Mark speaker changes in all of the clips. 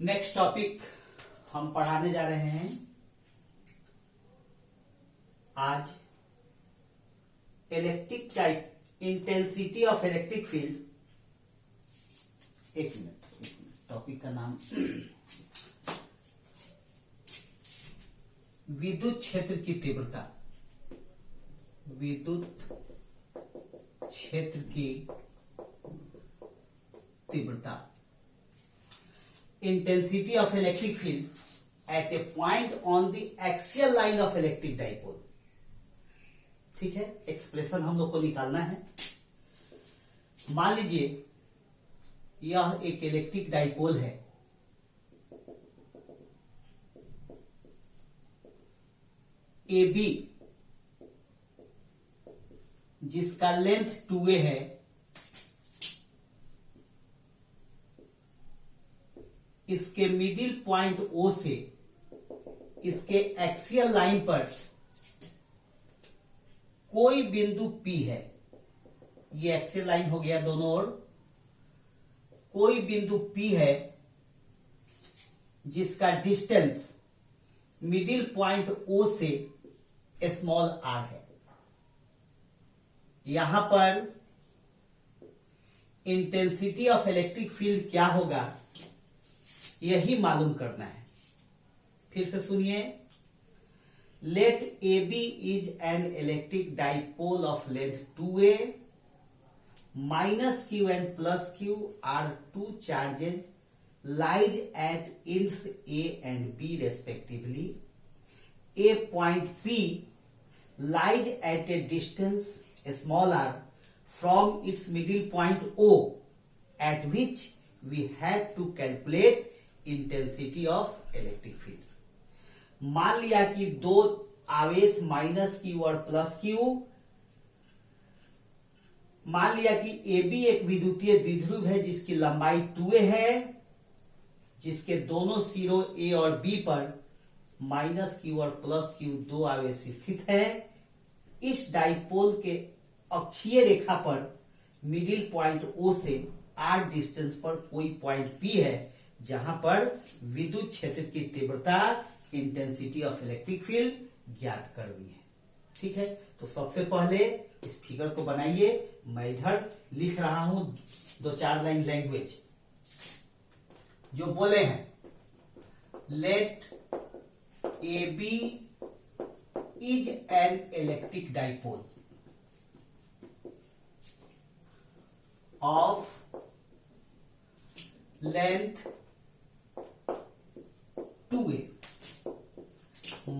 Speaker 1: Next topic हम पढ़ाने जा रहे हैं आज electric type intensity of electric field. एक मिनट टॉपिक का नाम विद्युत क्षेत्र की तीव्रता। विद्युत क्षेत्र की तीव्रता, intensity of electric field at a point on the axial line of electric dipole। ठीक है, एक्सप्रेशन हम लोग को निकालना है। मान लीजिए यह एक इलेक्ट्रिक डाइपोल है, ए बी, जिसका लेंथ 2a है, इसके मिडिल पॉइंट O से इसके एक्सियल लाइन पर कोई बिंदु P है। ये एक्सियल लाइन हो गया दोनों ओर। कोई बिंदु P है जिसका डिस्टेंस मिडिल पॉइंट O से स्मॉल r है। यहां पर इंटेंसिटी ऑफ इलेक्ट्रिक फील्ड क्या होगा यही मालूम करना है। फिर से सुनिए, let A B is an electric dipole of length 2a, minus Q and plus Q are two charges lies at ends A and B respectively. A point P lies at a distance small r from its middle point O, at which we have to calculate intensity of electric field. मान लिया कि दो आवेश minus Q और plus Q, मान लिया कि A B एक विद्युतीय द्विध्रुव है जिसकी लंबाई 2a है, जिसके दोनों सिरों ए और बी पर माइनस क्यू और प्लस क्यू दो आवेश स्थित है। इस डाइपोल के अक्षीय रेखा पर मिडिल पॉइंट O से r डिस्टेंस पर कोई पॉइंट P है जहां पर विद्युत क्षेत्र की तीव्रता इंटेंसिटी ऑफ इलेक्ट्रिक फील्ड ज्ञात करनी है। ठीक है, तो सबसे पहले इस फिगर को बनाइए। मैं इधर लिख रहा हूं दो चार लाइन लैंग्वेज जो बोले हैं, let A B is an electric dipole of length 2a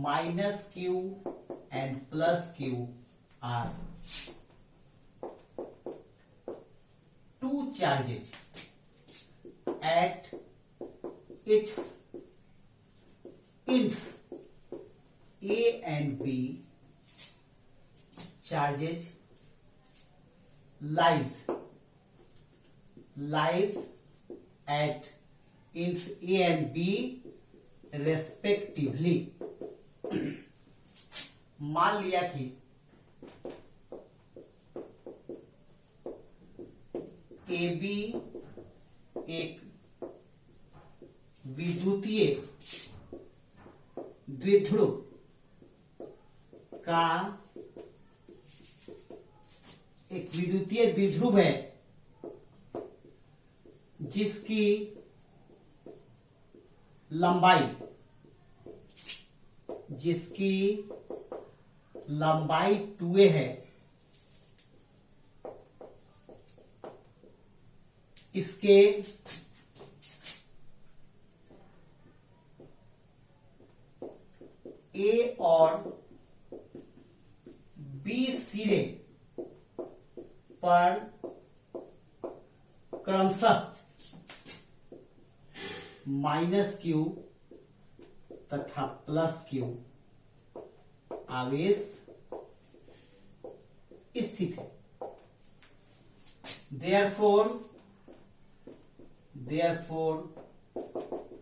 Speaker 1: minus q and plus q are two charges at its ends A and B. Charges lies at ends A and B respectively. मान लिया कि A B एक विद्युतीय द्विध्रुव का एक विद्युतीय द्विध्रुव है जिसकी लंबाई 2a है। इसके A और B सिरे पर क्रमशः माइनस क्यू तथा प्लस क्यू आवेश स्थित है। therefore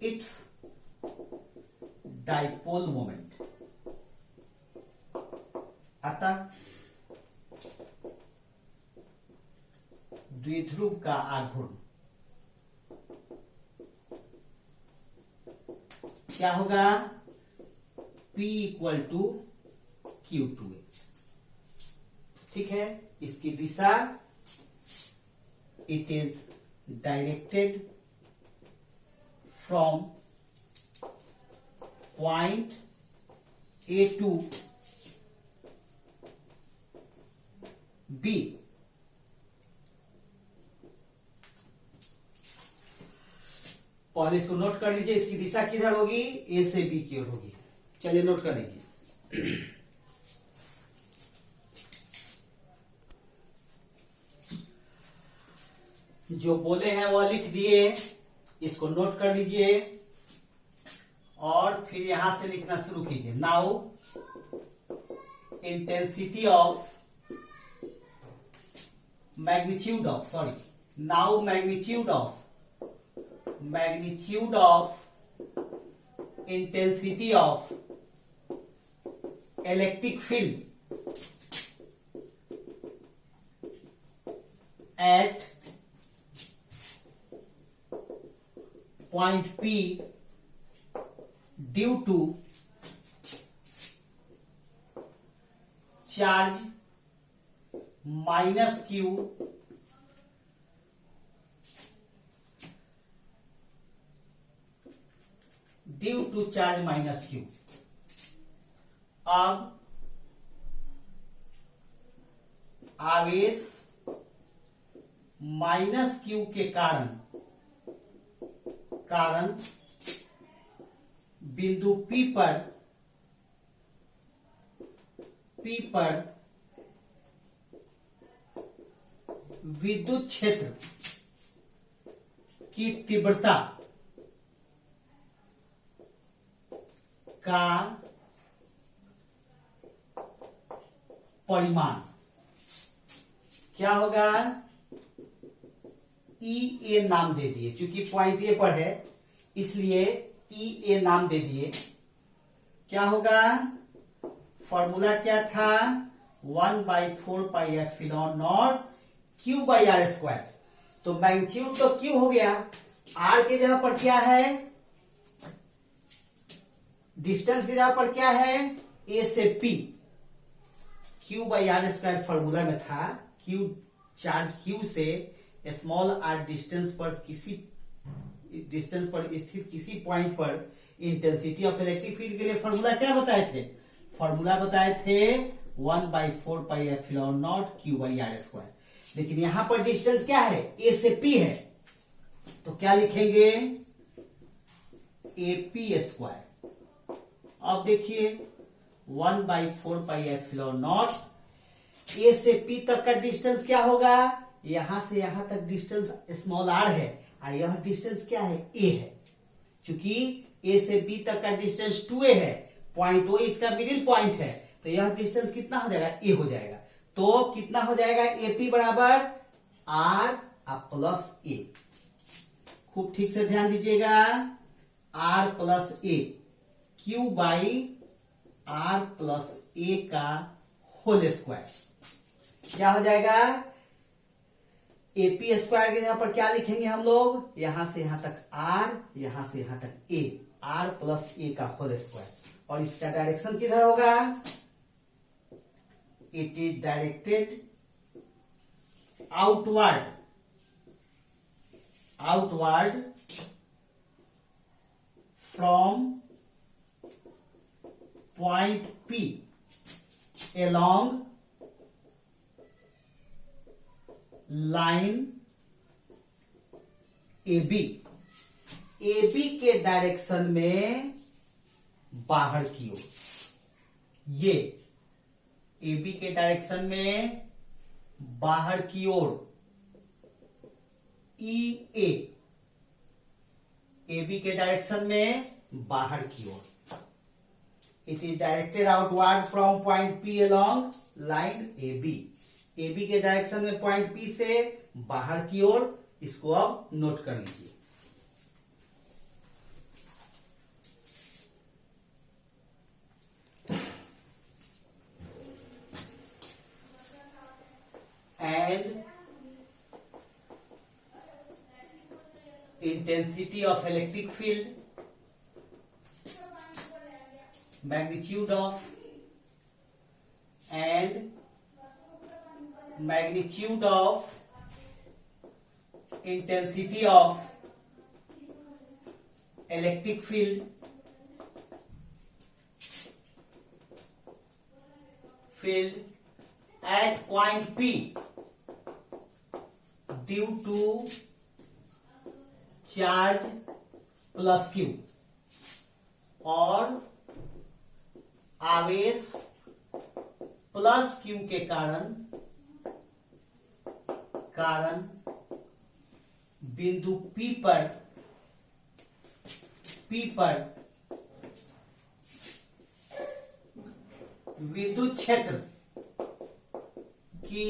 Speaker 1: its dipole moment, अतः द्विध्रुव का आघूर्ण क्या होगा, P इक्वल टू Q2A। ठीक है, इसकी दिशा it is directed from point A to B। पहले इसको नोट कर लीजिए, इसकी दिशा किधर होगी, A से B की ओर होगी। चलिए नोट कर लीजिए। जो बोले हैं वह लिख दिए, इसको नोट कर लीजिए और फिर यहां से लिखना शुरू कीजिए। Now intensity of magnitude of intensity of electric field at point P due to charge minus Q due to charge minus Q। अब आवेश माइनस Q के कारण बिंदु P पर विद्युत क्षेत्र की तीव्रता का परिमाण क्या होगा, E A नाम दे दिए, क्योंकि पॉइंट ए पर है इसलिए E A नाम दे दिए। क्या होगा, फॉर्मूला क्या था, 1/4πε0 Q/r²। तो मैग्नीट्यूड तो Q हो गया, R के जगह पर क्या है, डिस्टेंस की जगह पर क्या है, A से P। Q/r² फॉर्मूला में था, Q चार्ज Q से स्मॉल r डिस्टेंस पर स्थित किसी पॉइंट पर इंटेंसिटी ऑफ इलेक्ट्रिक फील्ड के लिए फॉर्मूला क्या बताए थे, 1/4πε0 Q/r²। लेकिन यहां पर डिस्टेंस क्या है, A से P है, तो क्या लिखेंगे, AP²। अब देखिए 1/4πε0 A से P तक का डिस्टेंस क्या होगा, यहां से यहां तक डिस्टेंस स्मॉल r है और यह डिस्टेंस क्या है, A है। चूंकि A से B तक का डिस्टेंस 2A है, पॉइंट O इसका मिडिल पॉइंट है, तो यह डिस्टेंस कितना हो जाएगा, A हो जाएगा। तो कितना हो जाएगा, AP बराबर R प्लस A। खूब ठीक से ध्यान दीजिएगा, R plus A, Q/r plus A का होल स्क्वायर। क्या हो जाएगा, AP² के जगह पर क्या लिखेंगे हम लोग, यहां से यहां तक R, यहां से यहां तक A, R प्लस A का होल स्क्वायर। और इसका डायरेक्शन किधर होगा, it is directed outward from point P along line AB के डायरेक्शन में बाहर की ओर, ये AB के डायरेक्शन में बाहर की ओर EA, AB के डायरेक्शन में बाहर की ओर, it is directed outward from point P along line AB के डायरेक्शन में पॉइंट P से बाहर की ओर। इसको अब नोट कर लीजिए। And intensity of electric field magnitude of and magnitude of intensity of electric field at point P due to charge plus Q और आवेश प्लस Q के कारण बिंदु P पर विद्युत क्षेत्र की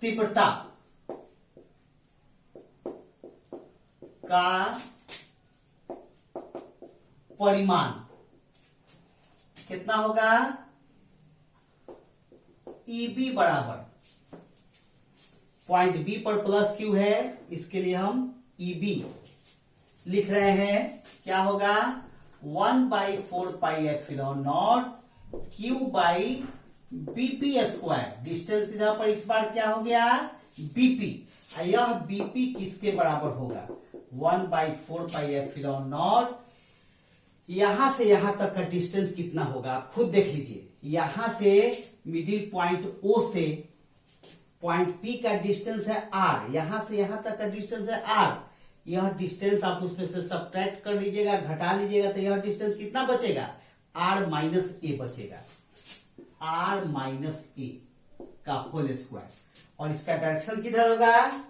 Speaker 1: तीव्रता का परिमाण कितना होगा? EB बराबर पॉइंट बी पर प्लस क्यू है, इसके लिए हम EB लिख रहे हैं। क्या होगा? 1/4πε0 Q by BP square. Distance की जगह पर इस बार क्या हो गया? BP। यह BP किसके बराबर होगा? 1/4πε0। यहां से यहां तक का डिस्टेंस कितना होगा आप खुद देख लीजिए। यहां से मिडिल पॉइंट O से पॉइंट P का डिस्टेंस है R, यहां से यहां तक का डिस्टेंस है R। यह डिस्टेंस आप उसमें से सब्ट्रैक्ट कर लीजिएगा, घटा लीजिएगा, तो यह डिस्टेंस कितना बचेगा? R माइनस ए बचेगा, R माइनस ए का होल स्क्वायर। और इसका डायरेक्शन किधर होगा?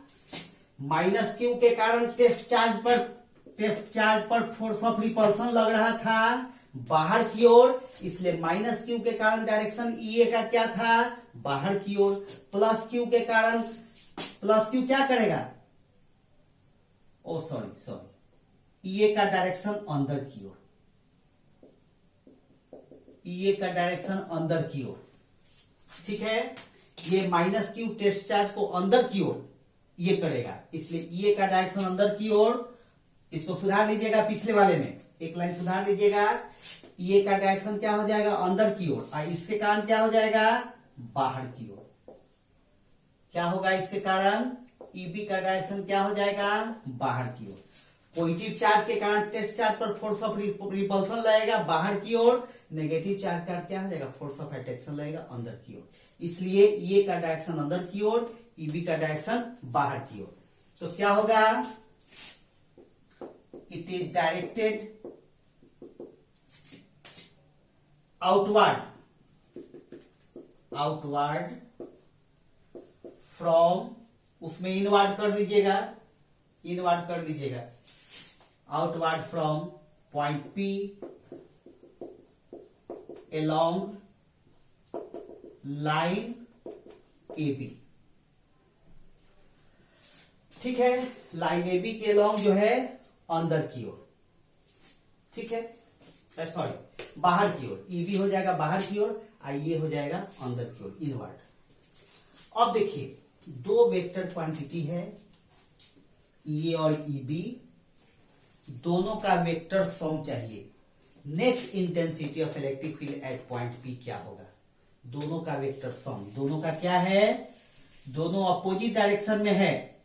Speaker 1: माइनस क्यू के कारण टेस्ट चार्ज पर फोर्स ऑफ रिपल्सन लग रहा था बाहर की ओर, इसलिए माइनस क्यू के कारण डायरेक्शन EA का क्या था? बाहर की ओर। प्लस क्यू के कारण प्लस क्यू क्या करेगा? ओ सॉरी, EA का डायरेक्शन अंदर की ओर, EA का डायरेक्शन अंदर की ओर। ठीक है, ये माइनस क्यू टेस्ट चार्ज को अंदर की ओर ये करेगा, इसलिए EA का डायरेक्शन अंदर की ओर। इसको सुधार लीजिएगा, पिछले वाले में एक लाइन सुधार लीजिएगा। EA का डायरेक्शन क्या हो जाएगा? अंदर की ओर, और इसके कारण क्या हो जाएगा? बाहर की ओर। क्या होगा इसके कारण? EB का डायरेक्शन क्या हो जाएगा? बाहर की ओर। पॉजिटिव चार्ज के कारण टेस्ट चार्ज पर फोर्स ऑफ रिपल्सन लगेगा बाहर की ओर, नेगेटिव चार्ज का क्या हो जाएगा? फोर्स ऑफ अट्रैक्शन लगेगा अंदर की ओर। इसलिए EA का डायरेक्शन अंदर की ओर, EB का डायरेक्शन बाहर की ओर। तो क्या होगा? It is directed outward from, उसमें इनवर्ड कर दीजिएगा, outward from point P along line AB। ठीक है, लाइन AB के along जो है अंदर की ओर। ठीक है, सॉरी बाहर की ओर। EB हो जाएगा बाहर की ओर, ये हो जाएगा अंदर की ओर, इनवर्ड। अब देखिए, दो वेक्टर क्वांटिटी है EA और EB, दोनों का वेक्टर सम चाहिए। Net intensity of electric field eight point P क्या होगा? दोनों का वेक्टर सम, दोनों का क्या है? दोनों अपोजिट डायरेक्शन में है,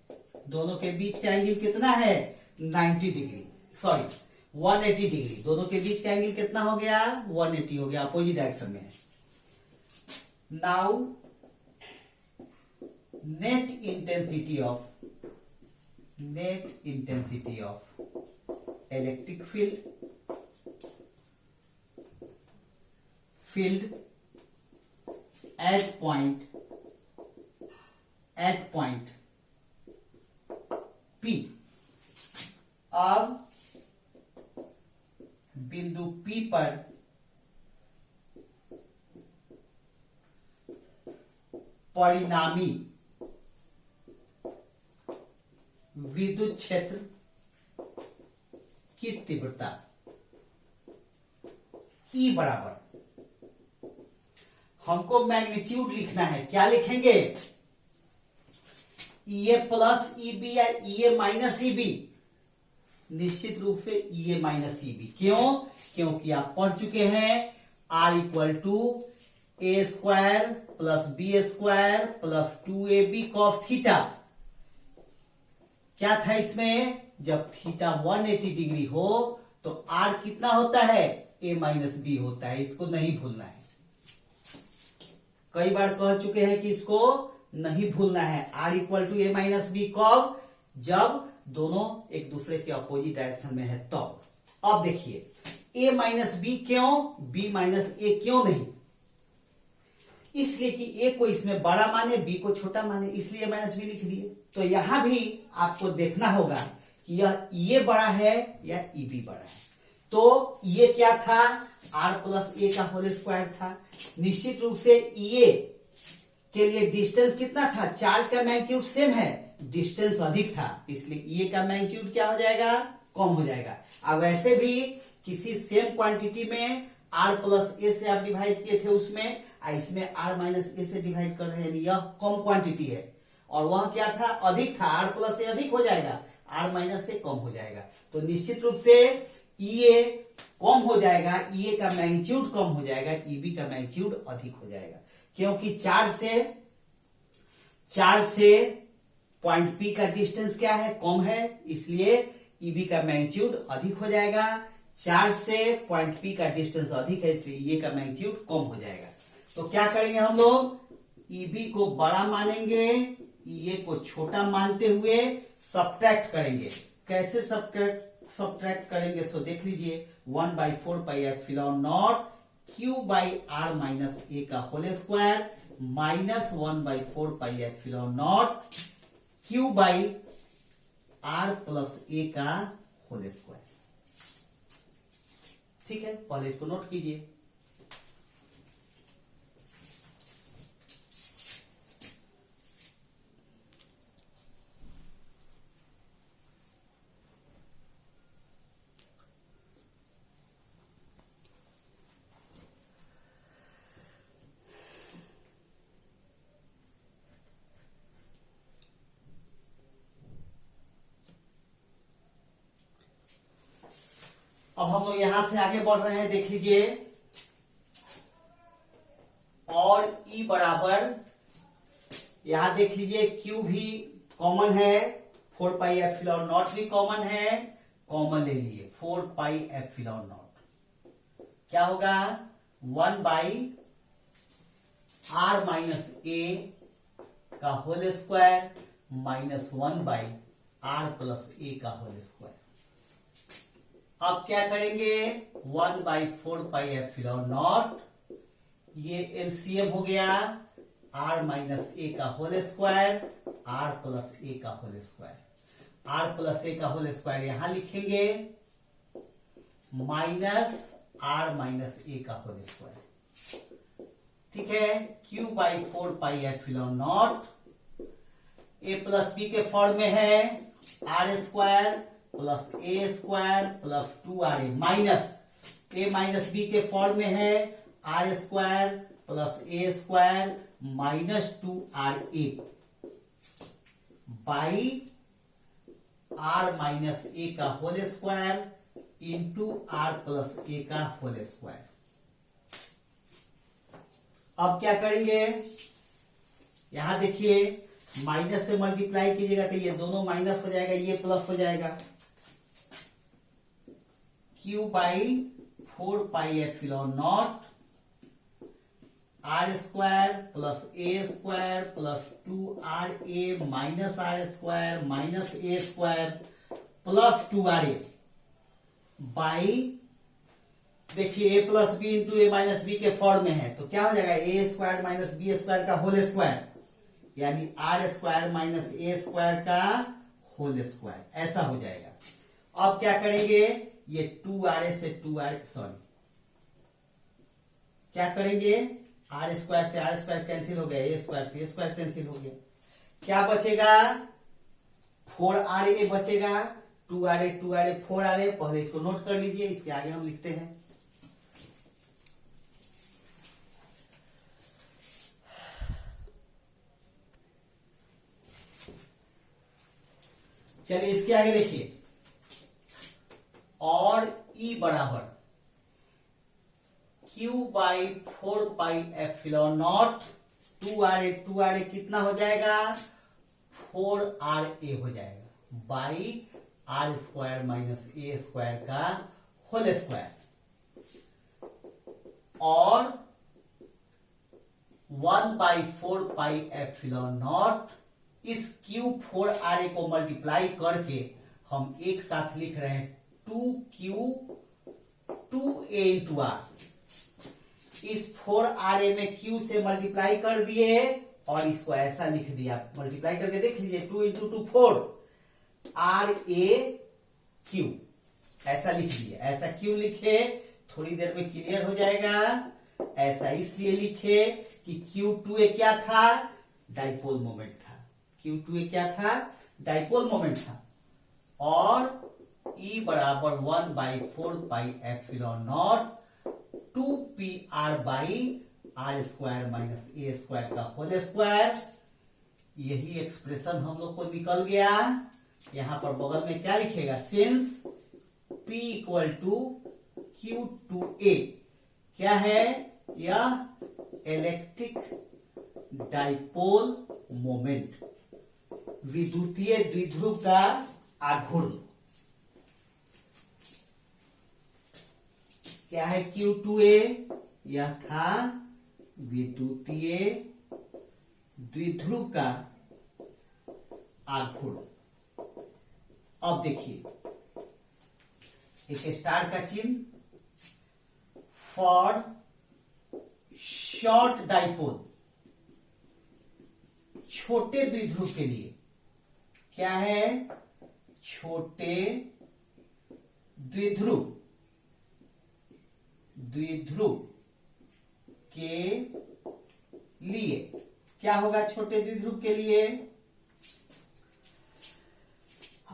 Speaker 1: दोनों के बीच का एंगल कितना है? 90 डिग्री, सॉरी 180 डिग्री। दोनों के बीच का एंगल कितना हो गया? 180 हो गया, अपोजिट डायरेक्शन में है। Now net intensity of electric field eight point P। अब बिंदु P पर परिणामी विद्युत क्षेत्र की तीव्रता E बराबर, हमको मैग्नीट्यूड लिखना है। क्या लिखेंगे? EA प्लस EB या EA माइनस EB। निश्चित रूप से EA माइनस EB। क्यों? क्योंकि आप पढ़ चुके हैं R equal to A square plus B square plus 2AB cos theta. क्या था इसमें? जब थीटा 180 डिग्री हो तो R कितना होता है? A माइनस B होता है। इसको नहीं भूलना है, कई बार कह चुके हैं कि इसको नहीं भूलना है। R equal to A minus B कब? जब दोनों एक दूसरे के अपोजिट डायरेक्शन में है तब। अब देखिए A माइनस B क्यों, B माइनस A क्यों नहीं? इसलिए कि A को इसमें बड़ा माने, B को छोटा माने, इसलिए माइनस B लिख दिए। तो यहां भी आपको देखना होगा कि यह EA बड़ा है या EB बड़ा है। तो ये क्या था? R प्लस A का होल स्क्वायर था। निश्चित रूप से EA के लिए डिस्टेंस कितना था? चार्ज का मैग्नीट्यूड सेम है, डिस्टेंस अधिक था, इसलिए EA का मैग्नीट्यूड क्या हो जाएगा? कम हो जाएगा। अब वैसे भी किसी सेम क्वांटिटी में R प्लस A से आप डिवाइड किए थे उसमें, इसमें R माइनस A से डिवाइड कर रहे हैं, यह कम क्वांटिटी है और वह क्या था? अधिक था। R प्लस A अधिक हो जाएगा, R माइनस से कम हो जाएगा। तो निश्चित रूप से EA कम हो जाएगा, EA का मैग्नीट्यूड कम हो जाएगा, EB का मैग्नीट्यूड अधिक हो जाएगा। क्योंकि चार्ज से पॉइंट P का डिस्टेंस क्या है? कम है, इसलिए EB का मैग्नीट्यूड अधिक हो जाएगा। चार्ज से पॉइंट P का डिस्टेंस अधिक है, इसलिए EA का मैग्नीट्यूड कम हो जाएगा। तो क्या करेंगे हम लोग? EB को बड़ा मानेंगे, EA को छोटा मानते हुए सब्ट्रैक्ट करेंगे। कैसे सब्ट्रैक्ट करेंगे? सो देख लीजिए, 1/4 pi epsilon naught Q by R minus A का whole square minus 1/4 pi epsilon naught Q by R plus A का होल स्क्वायर। ठीक है, पहले इसको नोट कीजिए। अब हम लोग यहां से आगे बढ़ रहे हैं, देख लीजिए। और E बराबर, यहां देख लीजिए Q भी कॉमन है, 4 पाई एप्सिलॉन नॉट भी कॉमन है, कॉमन ले लिए 4 पाई एप्सिलॉन नॉट। क्या होगा? 1 बाई R माइनस A का whole square minus 1 by R plus A का होल स्क्वायर। अब क्या करेंगे? 1/4 पाई एप्सिलॉन नॉट, ये एलसीएम हो गया, R माइनस A का whole square, R plus A का whole square. R plus A का होल स्क्वायर यहां लिखेंगे, माइनस R माइनस A का होल स्क्वायर। ठीक है, Q/4 pi epsilon naught, A plus B के फॉर्म में है, R square plus A square plus 2RA minus A minus B के फॉर्म में है, R square plus A square minus 2RA by R minus A का whole square into R plus A का whole square. अब क्या करेंगे? यहां देखिए, माइनस से मल्टीप्लाई कीजिएगा तो ये दोनों माइनस हो जाएगा, ये प्लस हो जाएगा। Q/4 pi epsilon not R square plus A square plus 2RA minus R square minus A square plus 2RA by, देखिए A plus B into A minus B के फॉर्म में है, तो क्या हो जाएगा? A square minus B square का whole square, यानी R square minus A square का होल स्क्वायर, ऐसा हो जाएगा। अब क्या करेंगे? ये 2RA से 2RA, सॉरी, क्या करेंगे? R स्क्वायर से R स्क्वायर कैंसिल हो गया, A स्क्वायर से A स्क्वायर कैंसिल हो गया, क्या बचेगा? 4RA बचेगा, 2RA 4RA। पहले इसको नोट कर लीजिए, इसके आगे हम लिखते हैं। चलिए इसके आगे देखिए, और E बराबर Q बाई 4πε0 2RA कितना हो जाएगा 4RA हो जाएगा बाई R² माइनस A² का होल स्क्वायर और 1/4πε0 इस Q4RA को मल्टीप्लाई करके हम एक साथ लिख रहे हैं 2Q 2A इंटू R। इस 4RA में Q से मल्टीप्लाई कर दिए और इसको ऐसा लिख दिया, मल्टीप्लाई करके देख लीजिए 2 इंटू 2 4 RAQ ऐसा लिख दिया। ऐसा क्यों लिखे, थोड़ी देर में क्लियर हो जाएगा। ऐसा इसलिए लिखे कि Q2A क्या था, डाइपोल मोमेंट था। Q2A क्या था, डाइपोल मोमेंट था और E बराबर 1/4πε0 2PR by R² minus A² का होल स्क्वायर। यही एक्सप्रेशन हम लोग को निकल गया। यहां पर बगल में क्या लिखेगा, since P equal to Q2A क्या है, यह इलेक्ट्रिक डाइपोल मोमेंट, विद्युतीय द्विध्रुव का आघूर्ण। क्या है Q2A, यह था विद्युतीय द्विध्रुव का आघूर्ण। अब देखिए एक स्टार का चिन्ह फॉर शॉर्ट डाइपोल, छोटे द्विध्रुव के लिए क्या है, छोटे द्विध्रुव के लिए क्या होगा, छोटे द्विध्रुव के लिए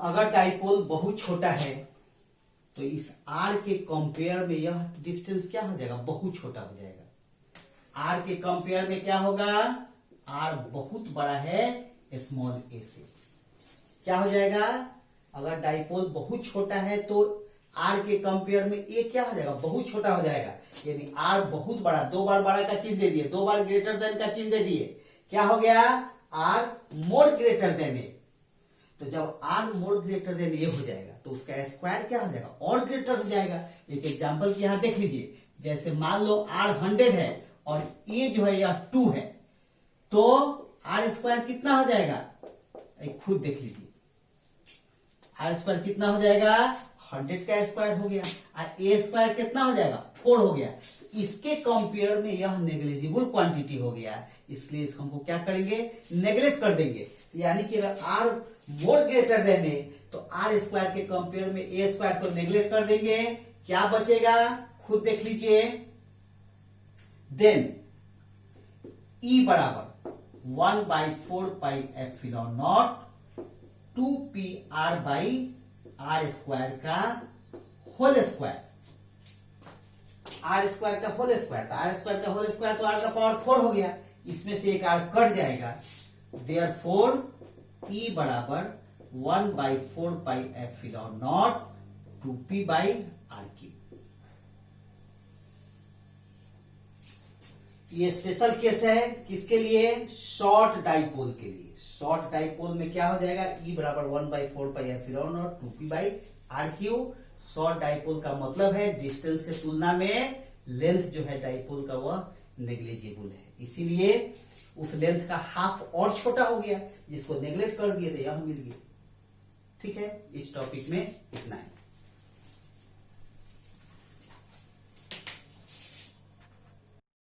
Speaker 1: अगर डाइपोल बहुत छोटा है तो इस R के कंपेयर में यह डिस्टेंस क्या हो जाएगा, बहुत छोटा हो जाएगा। R के कंपेयर में क्या होगा, R बहुत बड़ा है स्मॉल a से, क्या हो जाएगा, अगर डाइपोल बहुत छोटा है तो R के कंपेयर में A क्या हो जाएगा, बहुत छोटा हो जाएगा। यदि R बहुत बड़ा, दो बार बड़ा का चिन्ह दे दिए, दो बार ग्रेटर देन का चिन्ह दे दिए, क्या हो गया, R more greater than A। तो जब R more greater than A हो जाएगा तो उसका स्क्वायर क्या हो जाएगा, और ग्रेटर हो जाएगा। एक एग्जांपल की यहां देख लीजिए, जैसे मान लो R 100 है और A जो है यह 2 है, तो R² कितना हो जाएगा, खुद देख लीजिए, R² कितना हो जाएगा, 100 का स्क्वायर हो गया और A² कितना हो जाएगा, 4 हो गया। इसके कंपेयर में यह नेग्लिजिबल क्वांटिटी हो गया, इसलिए इसको हमको क्या करेंगे, नेग्लेक्ट कर देंगे। यानी कि अगर R more greater than A तो R² के कंपेयर में A² को नेग्लेक्ट कर देंगे, क्या बचेगा, खुद देख लीजिए। देन E बराबर 1/4πε0 2PR बाई R² का होल स्क्वायर, R² का होल स्क्वायर, तो R² का होल स्क्वायर तो R का पावर 4 हो गया, इसमें से एक R कट जाएगा। देयरफॉर E बराबर 1/4πε0 2P बाई RQ। ये स्पेशल केस है किसके लिए, शॉर्ट डाइपोल के लिए। शॉर्ट डाइपोल में क्या हो जाएगा, E बराबर 1/4πε0 2P by RQ। Short dipole का मतलब है डिस्टेंस के तुलना में लेंथ जो है डाइपोल का वह नेग्लिजिबल है, इसीलिए उस लेंथ का हाफ और छोटा हो गया, जिसको नेग्लेक्ट कर दिए थे, यह मिल गया। ठीक है, इस टॉपिक में इतना ही।